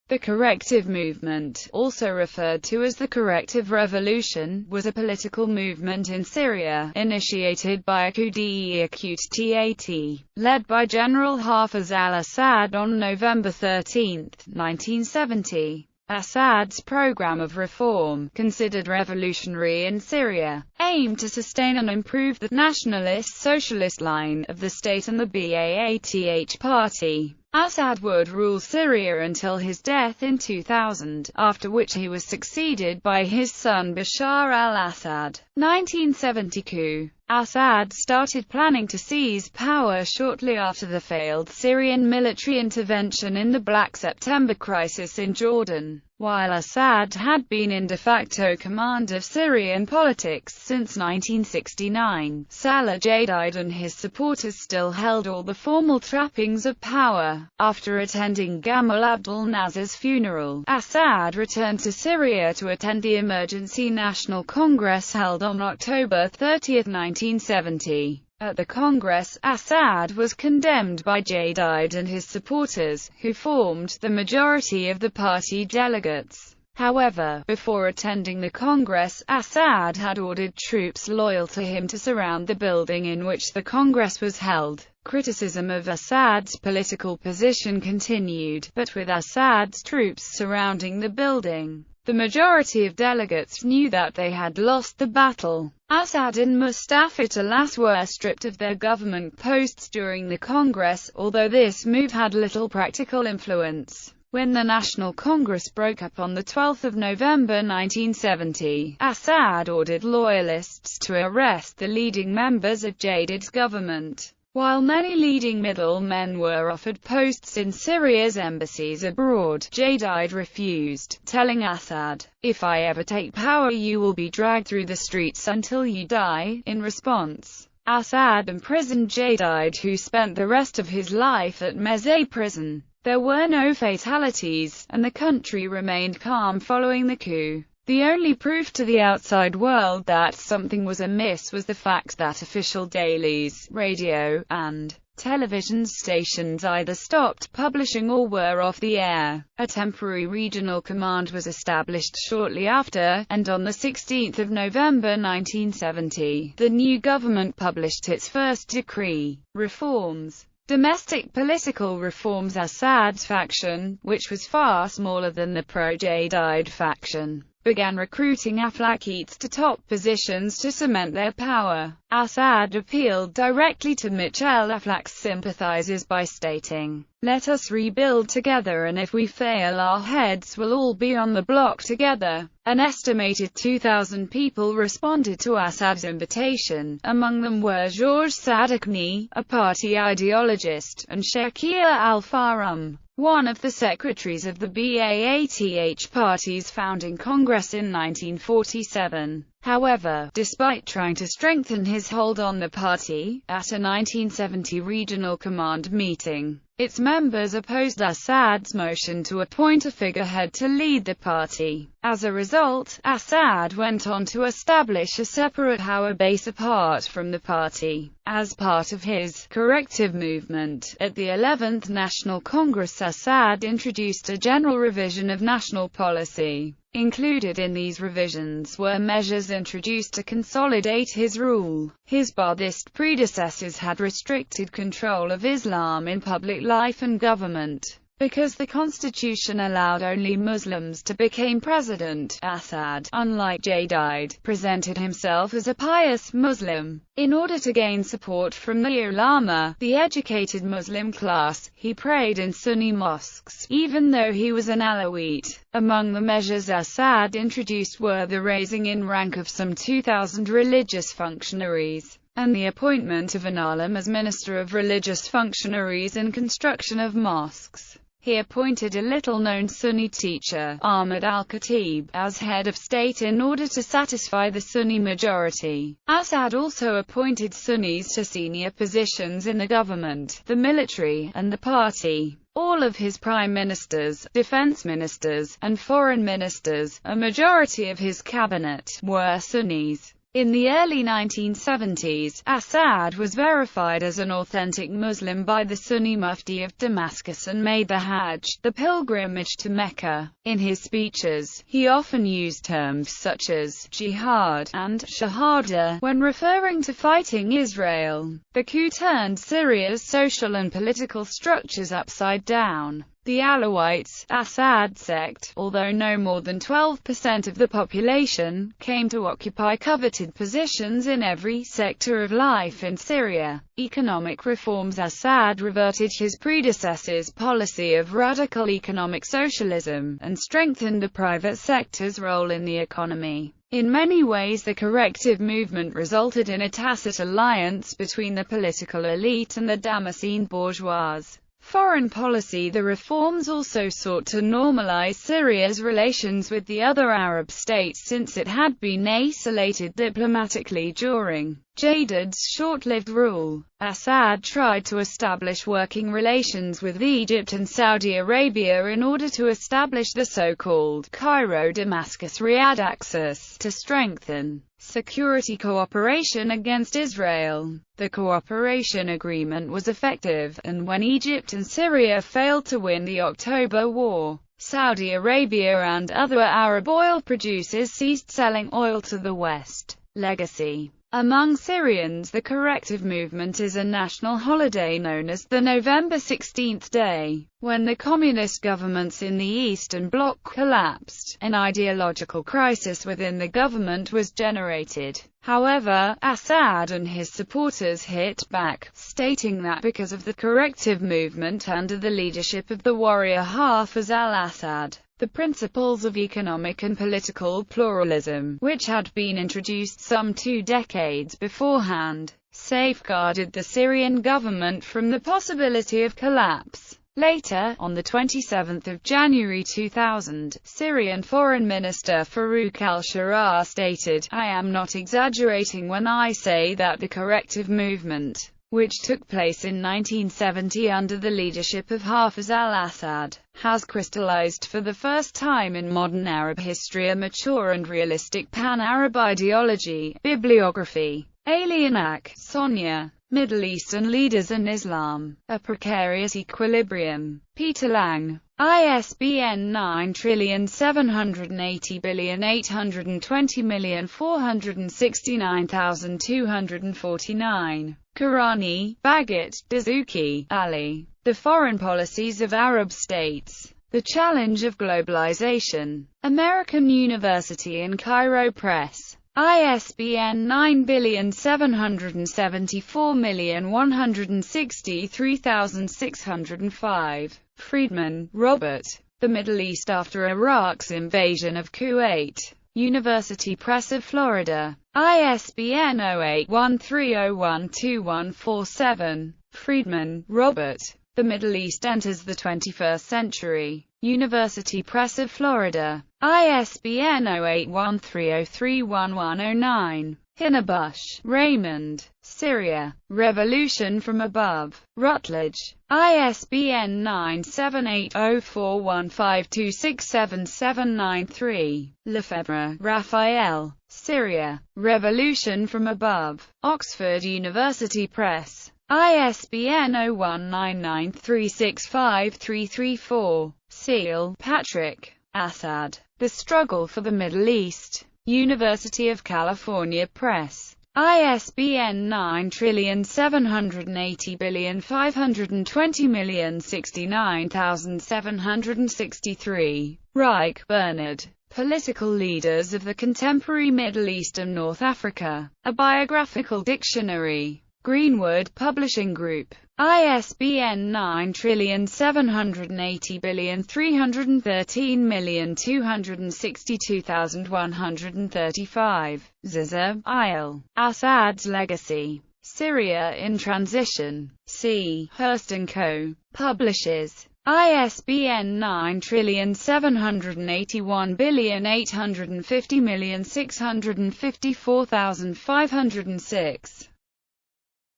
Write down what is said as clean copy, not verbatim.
The Corrective Movement, also referred to as the Corrective Revolution, was a political movement in Syria, initiated by a coup d'état, led by General Hafez al-Assad on November 13, 1970. Assad's program of reform, considered revolutionary in Syria, aimed to sustain and improve the nationalist socialist line of the state and the Ba'ath party. Assad would rule Syria until his death in 2000, after which he was succeeded by his son Bashar al-Assad. 1970 coup. Assad started planning to seize power shortly after the failed Syrian military intervention in the Black September crisis in Jordan. While Assad had been in de facto command of Syrian politics since 1969, Salah Jadid and his supporters still held all the formal trappings of power. After attending Gamal Abdel Nasser's funeral, Assad returned to Syria to attend the Emergency National Congress held on October 30, 1970. At the Congress, Assad was condemned by Jadid and his supporters, who formed the majority of the party delegates. However, before attending the Congress, Assad had ordered troops loyal to him to surround the building in which the Congress was held. Criticism of Assad's political position continued, but with Assad's troops surrounding the building, the majority of delegates knew that they had lost the battle. Assad and Mustafa Talas were stripped of their government posts during the Congress, although this move had little practical influence. When the National Congress broke up on 12 November 1970, Assad ordered loyalists to arrest the leading members of Jadid's government. While many leading middlemen were offered posts in Syria's embassies abroad, Jadid refused, telling Assad, "If I ever take power you will be dragged through the streets until you die." In response, Assad imprisoned Jadid, who spent the rest of his life at Mezeh prison. There were no fatalities, and the country remained calm following the coup. The only proof to the outside world that something was amiss was the fact that official dailies, radio, and television stations either stopped publishing or were off the air. A temporary regional command was established shortly after, and on 16 November 1970, the new government published its first decree. Reforms. Domestic political reforms. Assad's faction, which was far smaller than the pro-Jadid faction, began recruiting Aflakites to top positions to cement their power. Assad appealed directly to Michel Aflaq's sympathizers by stating, "Let us rebuild together, and if we fail our heads will all be on the block together." An estimated 2,000 people responded to Assad's invitation. Among them were Georges Sadikni, a party ideologist, and Shakir al-Farum, one of the secretaries of the Ba'ath party's founding Congress in 1947. However, despite trying to strengthen his hold on the party, at a 1970 regional command meeting, its members opposed Assad's motion to appoint a figurehead to lead the party. As a result, Assad went on to establish a separate power base apart from the party. As part of his corrective movement, at the 11th National Congress, Assad introduced a general revision of national policy. Included in these revisions were measures introduced to consolidate his rule. His Ba'athist predecessors had restricted control of Islam in public life and government. Because the constitution allowed only Muslims to become president, Assad, unlike Jadid, presented himself as a pious Muslim. In order to gain support from the ulama, the educated Muslim class, he prayed in Sunni mosques, even though he was an Alawite. Among the measures Assad introduced were the raising in rank of some 2,000 religious functionaries, and the appointment of an alim as Minister of Religious Functionaries and construction of mosques. He appointed a little-known Sunni teacher, Ahmad al-Khatib, as head of state in order to satisfy the Sunni majority. Assad also appointed Sunnis to senior positions in the government, the military, and the party. All of his prime ministers, defense ministers, and foreign ministers, a majority of his cabinet, were Sunnis. In the early 1970s, Assad was verified as an authentic Muslim by the Sunni Mufti of Damascus and made the Hajj, the pilgrimage to Mecca. In his speeches, he often used terms such as jihad and shahada when referring to fighting Israel. The coup turned Syria's social and political structures upside down. The Alawites, Assad sect, although no more than 12% of the population, came to occupy coveted positions in every sector of life in Syria. Economic reforms. Assad reverted his predecessor's policy of radical economic socialism, and strengthened the private sector's role in the economy. In many ways, the corrective movement resulted in a tacit alliance between the political elite and the Damascene bourgeois. Foreign policy. The reforms also sought to normalize Syria's relations with the other Arab states since it had been isolated diplomatically during Jadid's short-lived rule. Assad tried to establish working relations with Egypt and Saudi Arabia in order to establish the so-called Cairo-Damascus-Riyadh axis, to strengthen security cooperation against Israel. The cooperation agreement was effective, and when Egypt and Syria failed to win the October War, Saudi Arabia and other Arab oil producers ceased selling oil to the West. Legacy. Among Syrians, the corrective movement is a national holiday known as the November 16 Day. When the communist governments in the Eastern Bloc collapsed, an ideological crisis within the government was generated. However, Assad and his supporters hit back, stating that because of the corrective movement under the leadership of the warrior Hafez al-Assad, the principles of economic and political pluralism, which had been introduced some 2 decades beforehand, safeguarded the Syrian government from the possibility of collapse. Later, on the 27th of January 2000, Syrian Foreign Minister Farouk al-Sharrah stated, "I am not exaggerating when I say that the corrective movement, which took place in 1970 under the leadership of Hafez al-Assad, has crystallized for the first time in modern Arab history a mature and realistic pan-Arab ideology." Bibliography. Alienak, Sonia. Middle Eastern Leaders and Islam, A Precarious Equilibrium. Peter Lang. ISBN 9780820469249. Karani, Bagat, Dazuki, Ali. The Foreign Policies of Arab States. The Challenge of Globalization. American University in Cairo Press. ISBN 9784163,605. Friedman, Robert. The Middle East After Iraq's Invasion of Kuwait. University Press of Florida. ISBN 0813012147. Friedman, Robert. The Middle East Enters the 21st Century. University Press of Florida. ISBN 0813031109. Hinnebusch, Raymond. Syria. Revolution from Above. Routledge. ISBN 9780415267793. Lefebvre, Raphael. Syria. Revolution from Above. Oxford University Press. ISBN 0199365334. Seal, Patrick. Assad. The Struggle for the Middle East. University of California Press. ISBN 9780520069763. Reich, Bernard. Political Leaders of the Contemporary Middle East and North Africa. A Biographical Dictionary. Greenwood Publishing Group. ISBN 9780313262135. Ziza, Isle. Assad's Legacy. Syria in Transition. C. Hurst & Co. Publishes. ISBN 9781850654546.